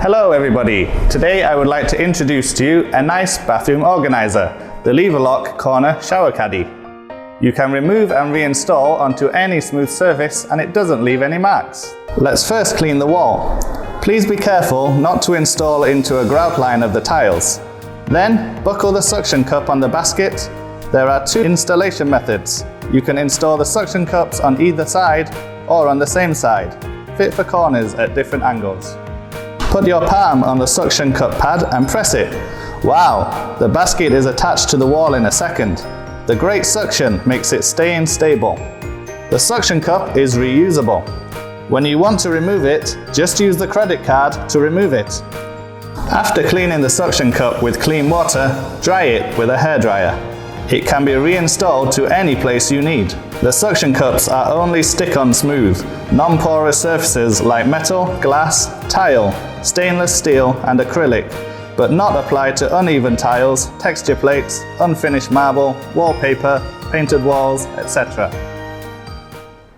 Hello everybody! Today I would like to introduce to you a nice bathroom organizer, the lever lock corner shower caddy. You can remove and reinstall onto any smooth surface and it doesn't leave any marks. Let's first clean the wall. Please be careful not to install into a grout line of the tiles. Then buckle the suction cup on the basket. There are two installation methods. You can install the suction cups on either side or on the same side, fit for corners at different angles. Put your palm on the suction cup pad and press it. Wow, the basket is attached to the wall in a second. The great suction makes it stay stable. The suction cup is reusable. When you want to remove it, just use the credit card to remove it. After cleaning the suction cup with clean water, dry it with a hairdryer. It can be reinstalled to any place you need. The suction cups are only stick-on smooth, non-porous surfaces like metal, glass, tile, stainless steel and acrylic, but not applied to uneven tiles, texture plates, unfinished marble, wallpaper, painted walls, etc.